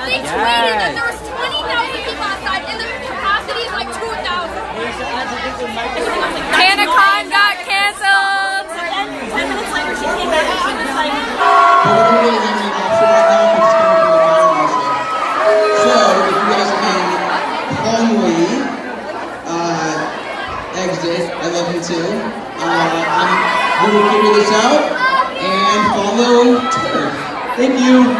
They tweeted that there was 20,000 people outside and the capacity is like 2,000. TANACON got canceled. 10 minutes later she came back and she was like, so if you guys can calmly exit, I love you too. We will figure this out and follow Twitter. Thank you.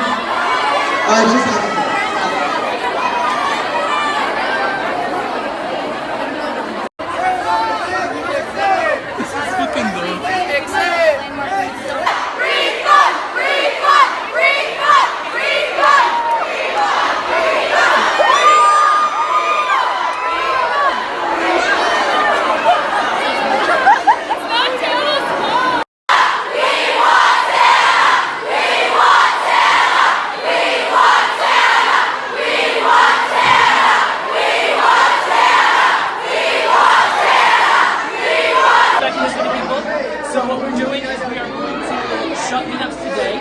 So what we're doing is we are going to shut meetups today,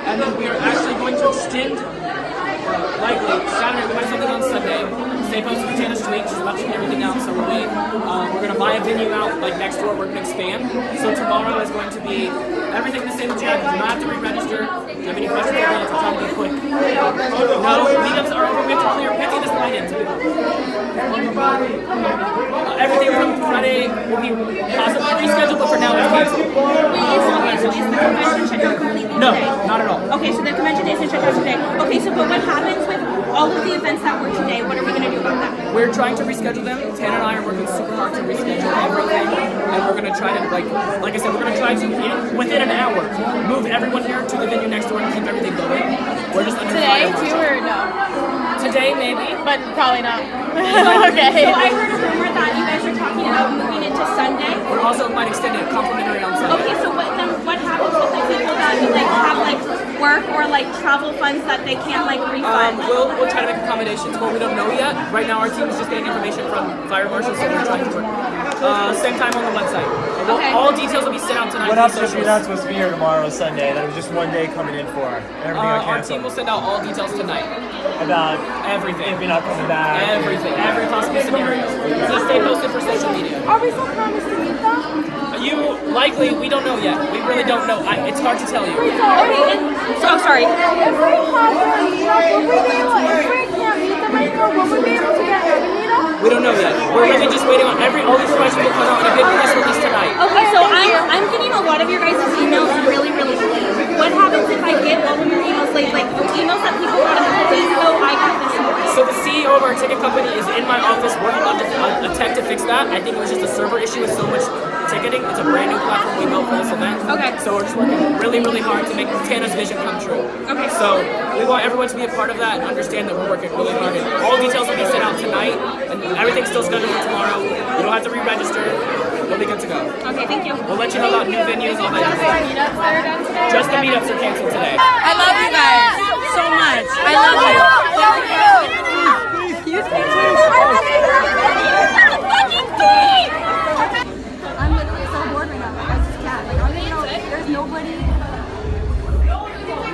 and then we are actually going to extend, likely, Saturday, we might something on Sunday. Stay posted with TANA'S tweet, she's about to get everything out, so we're going to buy a venue out, like next door, we're going to expand. So tomorrow is going to be everything the same as Jack, you do not have to re-register. If you have any questions, I'm trying to be quick. No, meetups are over, we have to clear, we have to get this line in. Everything from Friday will be possibly rescheduled, but for now it's canceled. So is the convention shut down completely today? No, not at all. Okay, so the convention isn't shut down today. Okay, so but what happens with all of the events that were today? What are we going to do about that? We're trying to reschedule them. Tana and I are working super hard to reschedule everything, and we're going to try to, like I said, we're going to try to, within an hour, move everyone here to the venue next door and keep everything going. We're just under today fire. too or no? Today maybe, But probably not. Okay. So I heard a rumor that you guys are talking about moving it to Sunday. we're also might extend it complimentary on Sunday. Okay, so what happens with the people that have work or travel funds that they can't refund? We'll try to make accommodations. Well, we don't know yet. Right now, our team is just getting information from fire marshals, so we're trying to work. Same time on the website. Okay. All details will be sent out tonight. What else if you're not supposed to be here tomorrow, Sunday? That was just one day coming in for. Everything got Our canceled. team will send out all details tonight. About Everything. if you're not coming back. Everything. Every possible scenario. So stay posted for social media. Are we still promised to meet them? We don't know yet. We really don't know. It's hard to tell you. Okay, so sorry. If we have a meetup, will we be able, if we can't meet them right now, will we be able to get a meetup? We don't know yet. We're really just waiting on all these questions will come out in a big press release tonight. Okay, so I'm getting a lot of your guys' emails really late. What happens if I get all of your emails late? Emails that people got a couple days ago, I got this morning. So the CEO of our ticket company is in my office working on a tech to fix that. I think it was just a server issue with so much ticketing. It's a brand new platform we built for this event. Okay. So we're just working really hard to make Tana's vision come true. Okay. So we want everyone to be a part of that and understand that we're working really hard. And all details will be sent out tonight, and everything's still scheduled for tomorrow. You don't have to re-register. We'll be good to go. Okay, thank you. We'll let you know about new venues, all that. Meetups that are done today? Just the meetups are canceled today. I love you guys so much. I love you. I'm literally so bored right now. I just can't. There's nobody.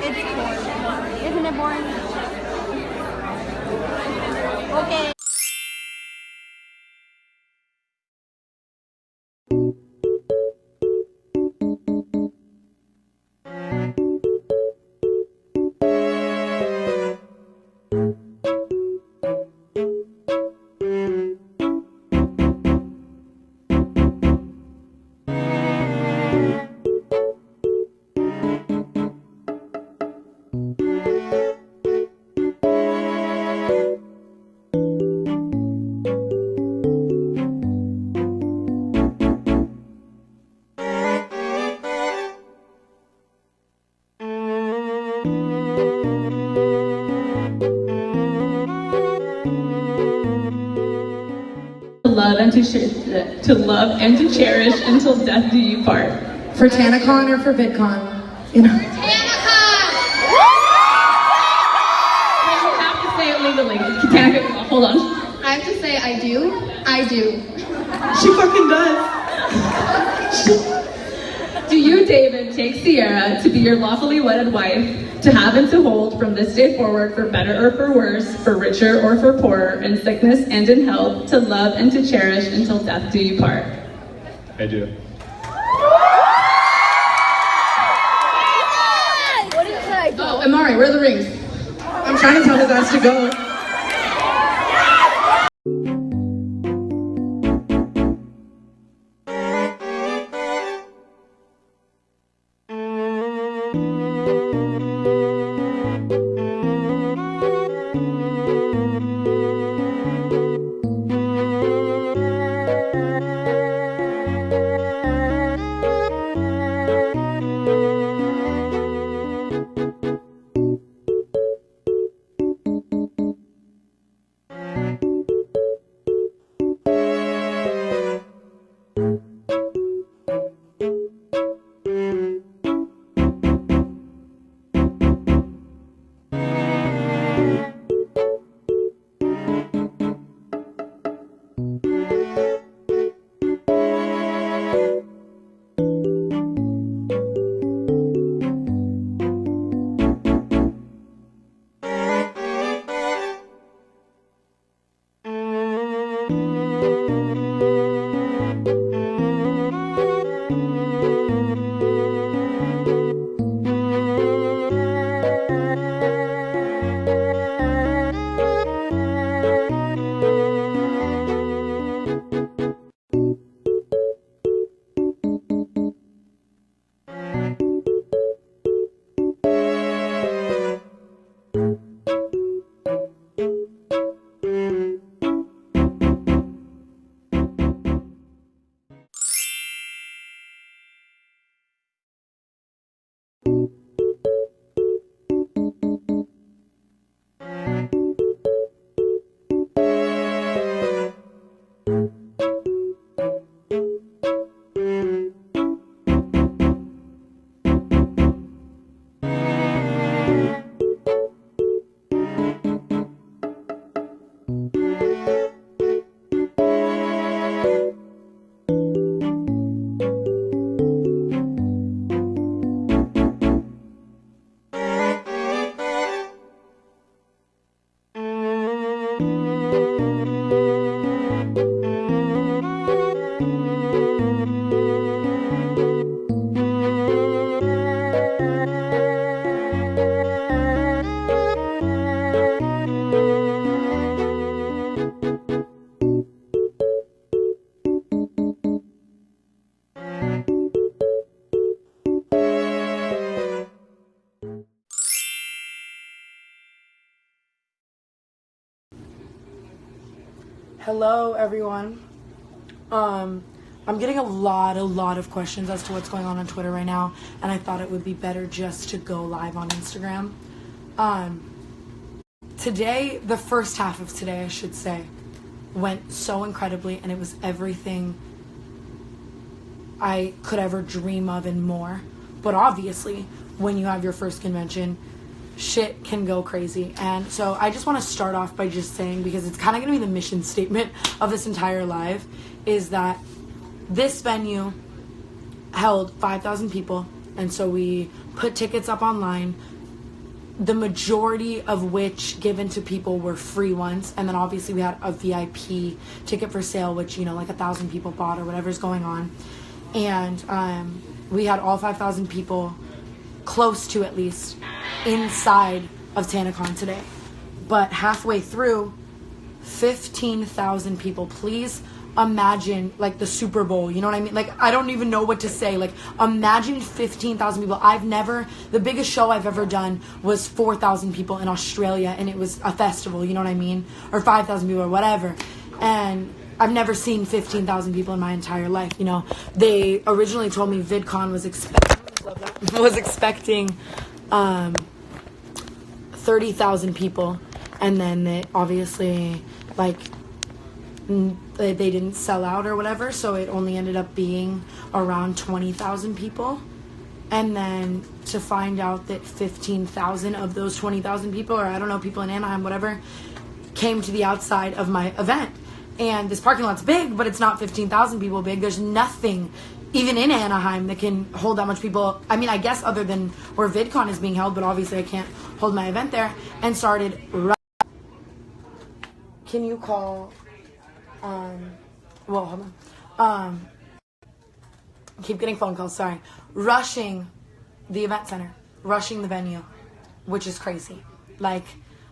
It's boring. Isn't it boring? Okay. to love and to cherish until death do you part. For TANACON or for VidCon? You know. You have to say it legally. TANACON, hold on. I have to say I do. I do. She fucking does. Do you, David, take Sierra to be your lawfully wedded wife, to have and to hold from this day forward for better or for worse, for richer or for poorer, in sickness and in health, to love and to cherish until death do you part? I do. What did I do? Oh, Amari, where are the rings? I'm trying to tell his ass to go. Hello everyone. I'm getting a lot of questions as to what's going on Twitter right now, and I thought it would be better just to go live on Instagram. Today, the first half of today, I should say, went so incredibly, and it was everything I could ever dream of and more. But obviously, when you have your first convention, shit can go crazy. And so I just want to start off by just saying, because it's kind of going to be the mission statement of this entire live, is that this venue held 5,000 people, and so we put tickets up online, the majority of which given to people were free ones, and then obviously we had a VIP ticket for sale, which, you know, like 1,000 people bought or whatever's going on. And we had all 5,000 people, close to at least, inside of TANACON today. But halfway through, 15,000 people. Please imagine, like, the Super Bowl, you know what I mean? Like, I don't even know what to say. Like, imagine 15,000 people. The biggest show I've ever done was 4,000 people in Australia, and it was a festival, you know what I mean? Or 5,000 people or whatever. And I've never seen 15,000 people in my entire life, you know? They originally told me VidCon was expecting 30,000 people, and then it obviously, like, they didn't sell out or whatever, so it only ended up being around 20,000 people. And then to find out that 15,000 of those 20,000 people, or I don't know, people in Anaheim, whatever, came to the outside of my event. And this parking lot's big, but it's not 15,000 people big. There's nothing, even in Anaheim, that can hold that much people. I mean, I guess other than where VidCon is being held, but obviously I can't hold my event there. And started, can you call, well, hold on. Keep getting phone calls, sorry. Rushing the event center, rushing the venue, which is crazy. Like,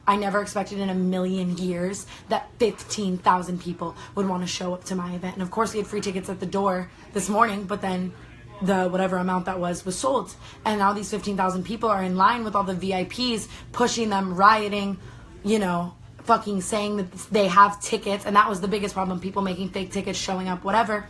I never expected in a million years that 15,000 people would want to show up to my event. And of course we had free tickets at the door this morning, but then the whatever amount that was sold. And now these 15,000 people are in line with all the VIPs, pushing them, rioting, you know, fucking saying that they have tickets. And that was the biggest problem, people making fake tickets, showing up, whatever.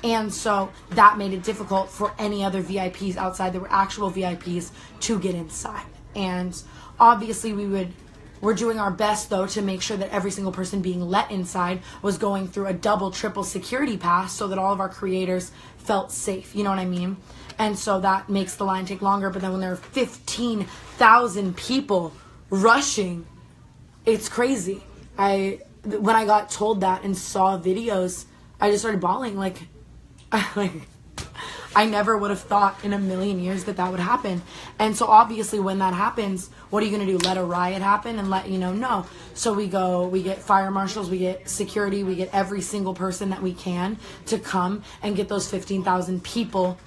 And so that made it difficult for any other VIPs outside that were actual VIPs to get inside. And obviously we're doing our best though to make sure that every single person being let inside was going through a double, triple security pass so that all of our creators felt safe. You know what I mean? And so that makes the line take longer. But then when there are 15,000 people rushing, it's crazy. When I got told that and saw videos, I just started bawling. Like, I never would have thought in a million years that would happen. And so obviously when that happens, what are you going to do? Let a riot happen and let, you know, no. So we get fire marshals, we get security, we get every single person that we can to come and get those 15,000 people,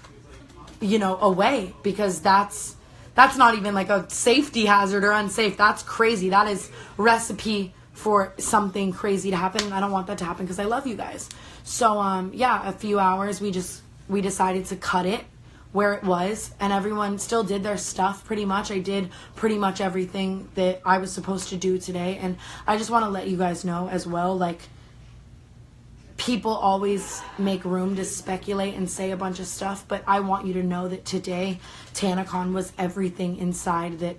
you know, away, because that's not even like a safety hazard or unsafe. That's crazy. That is recipe for something crazy to happen. And I don't want that to happen because I love you guys. So, yeah, a few hours, we decided to cut it where it was, and everyone still did their stuff pretty much. I did pretty much everything that I was supposed to do today, and I just want to let you guys know as well, like, people always make room to speculate and say a bunch of stuff, but I want you to know that today, TANACON was everything inside that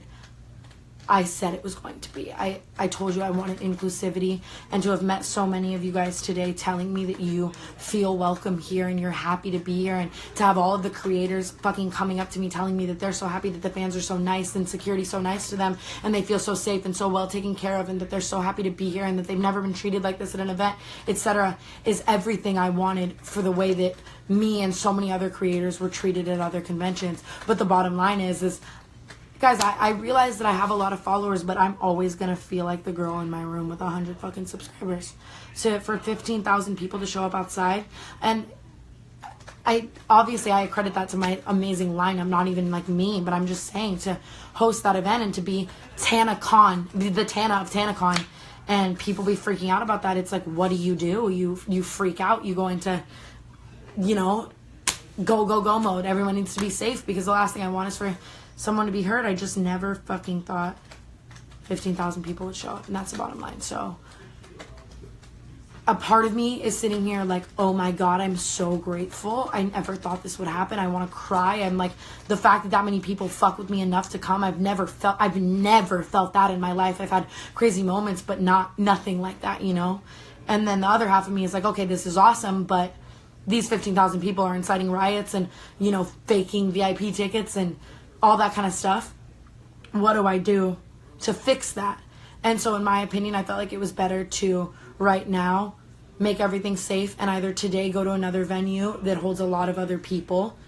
I said it was going to be. I told you I wanted inclusivity, and to have met so many of you guys today telling me that you feel welcome here and you're happy to be here, and to have all of the creators fucking coming up to me telling me that they're so happy that the fans are so nice and security's so nice to them and they feel so safe and so well taken care of, and that they're so happy to be here and that they've never been treated like this at an event, etc., is everything I wanted for the way that me and so many other creators were treated at other conventions. But the bottom line is guys, I realize that I have a lot of followers, but I'm always going to feel like the girl in my room with 100 fucking subscribers. So for 15,000 people to show up outside, and I credit that to my amazing lineup, not even like me, but I'm just saying, to host that event and to be TANACON, the Tana of TANACON, and people be freaking out about that. It's like, what do? You freak out, you go into, you know, go mode. Everyone needs to be safe, because the last thing I want is for someone to be hurt. I just never fucking thought 15,000 people would show up, and that's the bottom line. So a part of me is sitting here like, oh my God, I'm so grateful. I never thought this would happen. I want to cry. I'm like, the fact that many people fuck with me enough to come, I've never felt that in my life. I've had crazy moments, but nothing like that, you know? And then the other half of me is like, okay, this is awesome, but these 15,000 people are inciting riots and, you know, faking VIP tickets and all that kind of stuff. What do I do to fix that? And so in my opinion, I felt like it was better to right now make everything safe, and either today go to another venue that holds a lot of other people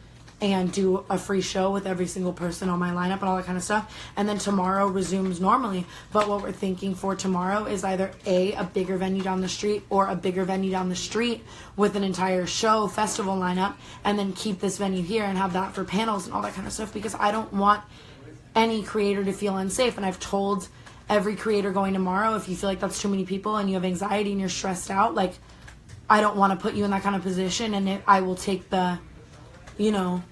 and do a free show with every single person on my lineup and all that kind of stuff, and then tomorrow resumes normally. But what we're thinking for tomorrow is either a bigger venue down the street, or a bigger venue down the street with an entire show festival lineup, and then keep this venue here and have that for panels and all that kind of stuff, because I don't want any creator to feel unsafe. And I've told every creator going tomorrow, if you feel like that's too many people and you have anxiety and you're stressed out, like, I don't want to put you in that kind of position, and I will take the, you know,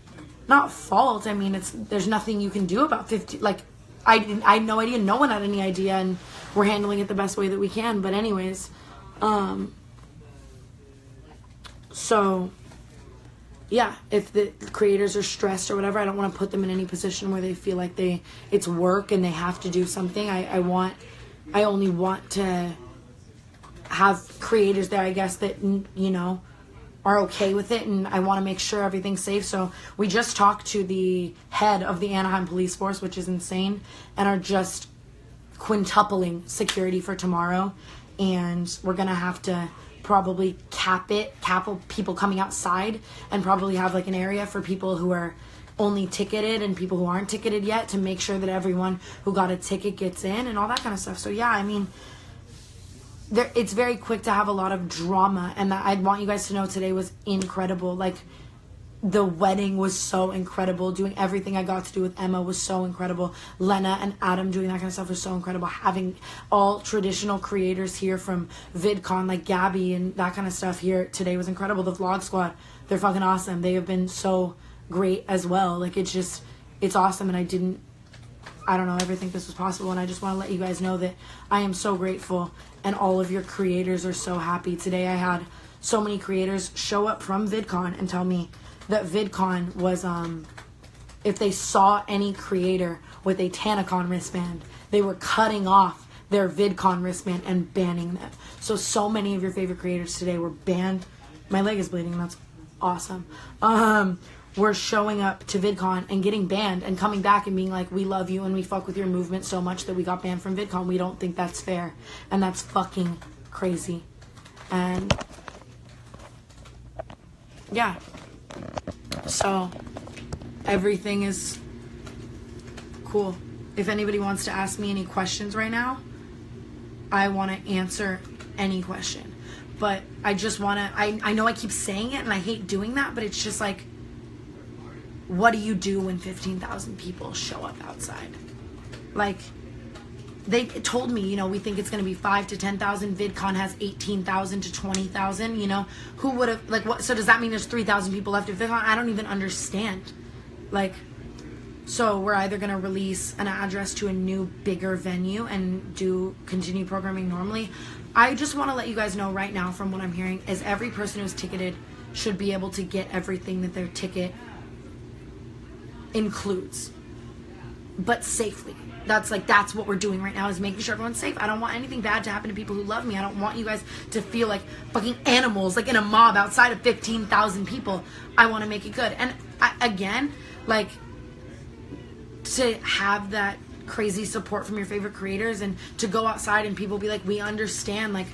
not fault. I mean, there's nothing you can do about 50. Like, I had no idea. No one had any idea, and we're handling it the best way that we can. But anyways, so yeah, if the creators are stressed or whatever, I don't want to put them in any position where they feel like it's work and they have to do something. I only want to have creators there, I guess, that, you know, are okay with it, and I want to make sure everything's safe. So we just talked to the head of the Anaheim police force, which is insane, and are just quintupling security for tomorrow. And we're gonna have to probably cap people coming outside, and probably have like an area for people who are only ticketed and people who aren't ticketed yet, to make sure that everyone who got a ticket gets in and all that kind of stuff. So yeah, I mean, it's very quick to have a lot of drama, and that I'd want you guys to know today was incredible. Like, the wedding was so incredible. Doing everything I got to do with Emma was so incredible. Lena and Adam doing that kind of stuff was so incredible. Having all traditional creators here from VidCon, like Gabby and that kind of stuff here today was incredible. The Vlog Squad, they're fucking awesome. They have been so great as well. Like, it's awesome, and I don't know, ever think this was possible, and I just want to let you guys know that I am so grateful, and all of your creators are so happy. Today I had so many creators show up from VidCon and tell me that VidCon was, if they saw any creator with a TANACON wristband, they were cutting off their VidCon wristband and banning them. So many of your favorite creators today were banned. My leg is bleeding, that's awesome. We're showing up to VidCon and getting banned, and coming back and being like, we love you and we fuck with your movement so much that we got banned from VidCon. We don't think that's fair, and that's fucking crazy. And yeah, so everything is cool. If anybody wants to ask me any questions right now, I want to answer any question. But I just want to, I know I keep saying it and I hate doing that, but it's just like, what do you do when 15,000 people show up outside? Like, they told me, you know, we think it's going to be 5,000 to 10,000. VidCon has 18,000 to 20,000, you know. Who would have, like, what? So does that mean there's 3,000 people left at VidCon? I don't even understand. Like, so we're either going to release an address to a new, bigger venue and continue programming normally. I just want to let you guys know right now, from what I'm hearing, is every person who's ticketed should be able to get everything that their ticket includes, but safely. That's what we're doing right now, is making sure everyone's safe. I don't want anything bad to happen to people who love me. I don't want you guys to feel like fucking animals, like in a mob outside of 15,000 people. I want to make it good. And again, like, to have that crazy support from your favorite creators, and to go outside and people be like, we understand. Like,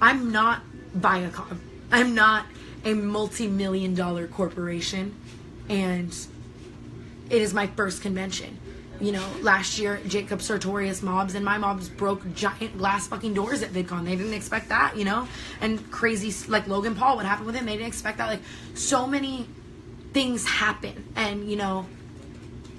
I'm not Viacom. I'm not a multi-million-dollar corporation, and it is my first convention. You know, last year, Jacob Sartorius mobs and my mobs broke giant glass fucking doors at VidCon. They didn't expect that, you know? And crazy, like Logan Paul, what happened with him, they didn't expect that. Like, so many things happen. And, you know,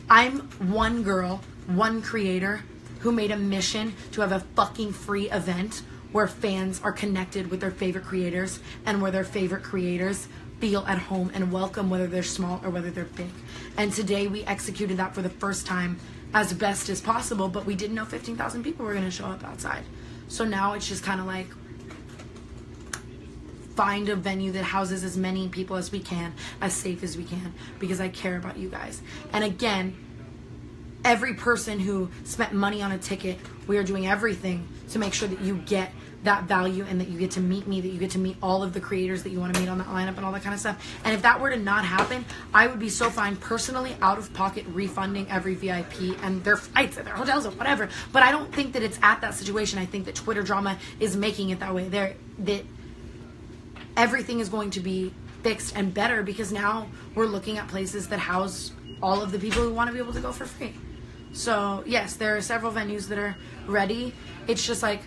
I'm one girl, one creator, who made a mission to have a fucking free event where fans are connected with their favorite creators, and where their favorite creators feel at home and welcome, whether they're small or whether they're big. And today we executed that for the first time as best as possible, but we didn't know 15,000 people were going to show up outside. So now it's just kind of like, find a venue that houses as many people as we can, as safe as we can, because I care about you guys. And again, every person who spent money on a ticket, we are doing everything to make sure that you get that value, and that you get to meet me, that you get to meet all of the creators that you want to meet on that lineup and all that kind of stuff. And if that were to not happen, I would be so fine personally, out of pocket, refunding every VIP and their flights and their hotels or whatever. But I don't think that it's at that situation. I think that Twitter drama is making it that way. That everything is going to be fixed and better, because now we're looking at places that house all of the people who want to be able to go for free. So yes, there are several venues that are ready. It's just like,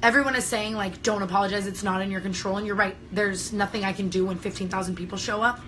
everyone is saying, like, don't apologize, it's not in your control. And you're right, there's nothing I can do when 15,000 people show up.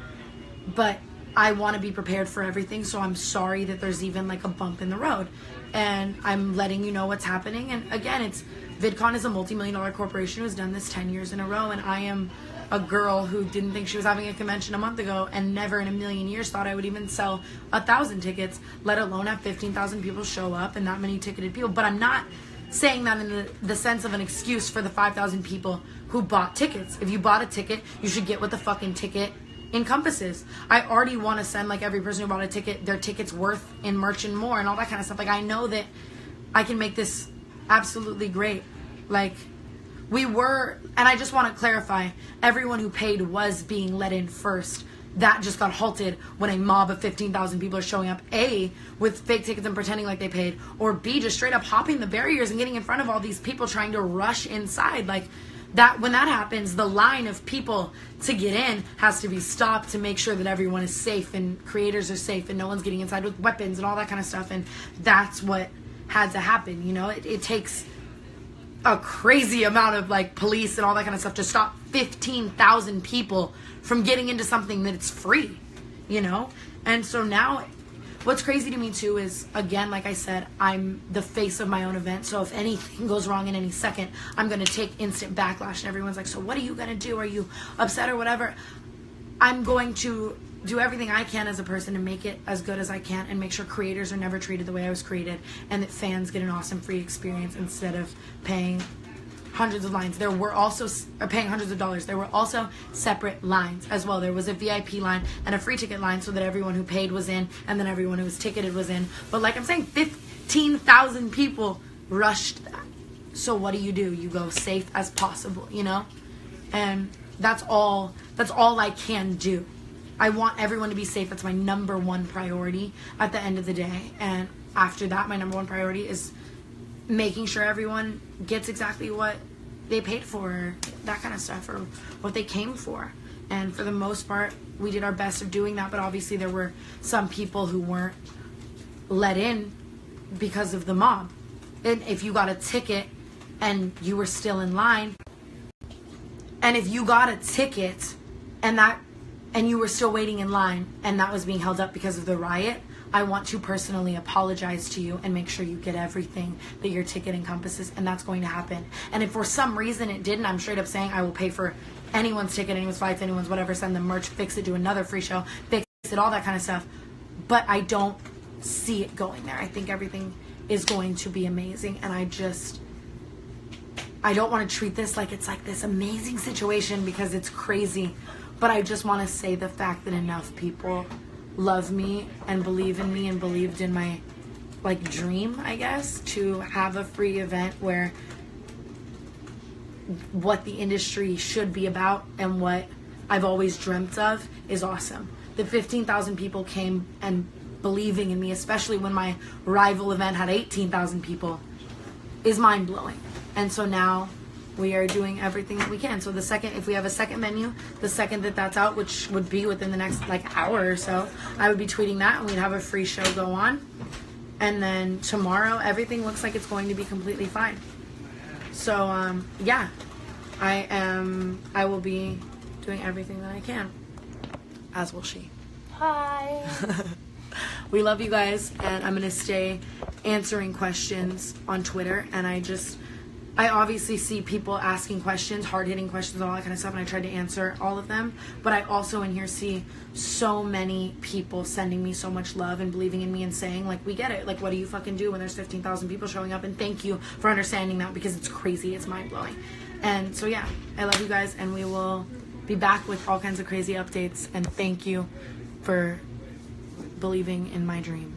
But I want to be prepared for everything, so I'm sorry that there's even like a bump in the road. And I'm letting you know what's happening. And again, VidCon is a multi-million-dollar corporation who's done this 10 years in a row. And I am a girl who didn't think she was having a convention a month ago, and never in a million years thought I would even sell 1,000 tickets, let alone have 15,000 people show up and that many ticketed people. But I'm not saying that in the sense of an excuse for the 5,000 people who bought tickets. If you bought a ticket, you should get what the fucking ticket encompasses. I already want to send, like, every person who bought a ticket their ticket's worth in merch and more and all that kind of stuff. Like, I know that I can make this absolutely great. Like, we were, and I just want to clarify, everyone who paid was being let in first. That just got halted when a mob of 15,000 people are showing up, A, with fake tickets and pretending like they paid, or B, just straight up hopping the barriers and getting in front of all these people trying to rush inside. Like, that, when that happens, the line of people to get in has to be stopped to make sure that everyone is safe and creators are safe and no one's getting inside with weapons and all that kind of stuff. And that's what had to happen, you know? It takes a crazy amount of like police and all that kind of stuff to stop 15,000 people from getting into something that it's free, you know? And so now what's crazy to me too is, again, like I said, I'm the face of my own event. So if anything goes wrong in any second, I'm going to take instant backlash. And everyone's like, so what are you going to do? Are you upset or whatever? I'm going to do everything I can as a person to make it as good as I can and make sure creators are never treated the way I was created and that fans get an awesome free experience instead of paying hundreds of lines. There were also paying hundreds of dollars. There were also separate lines as well. There was a VIP line and a free ticket line so that everyone who paid was in and then everyone who was ticketed was in. But like I'm saying, 15,000 people rushed that. So what do? You go safe as possible, you know? And that's all I can do. I want everyone to be safe. That's my number one priority at the end of the day. And after that, my number one priority is making sure everyone gets exactly what they paid for, that kind of stuff, or what they came for. And for the most part, we did our best of doing that, but obviously there were some people who weren't let in because of the mob. And if you got a ticket and you were still in line, and if you got a ticket and you were still waiting in line and that was being held up because of the riot, I want to personally apologize to you and make sure you get everything that your ticket encompasses, and that's going to happen. And if for some reason it didn't, I'm straight up saying I will pay for anyone's ticket, anyone's flights, anyone's whatever, send them merch, fix it, do another free show, fix it, all that kind of stuff. But I don't see it going there. I think everything is going to be amazing, and I don't want to treat this like it's like this amazing situation because it's crazy, but I just want to say the fact that enough people love me and believe in me and believed in my like dream, I guess, to have a free event where what the industry should be about and what I've always dreamt of is awesome. The 15,000 people came and believing in me, especially when my rival event had 18,000 people, is mind-blowing. And so now we are doing everything that we can. So the second, if we have a second menu, the second that that's out, which would be within the next like hour or so, I would be tweeting that and we'd have a free show go on. And then tomorrow, everything looks like it's going to be completely fine. So yeah, I will be doing everything that I can, as will she. Hi. We love you guys, and I'm gonna stay answering questions on Twitter. And I obviously see people asking questions, hard-hitting questions, all that kind of stuff, and I tried to answer all of them. But I also in here see so many people sending me so much love and believing in me and saying, like, we get it. Like, what do you fucking do when there's 15,000 people showing up? And thank you for understanding that, because it's crazy. It's mind-blowing. And so, yeah, I love you guys, and we will be back with all kinds of crazy updates. And thank you for believing in my dream.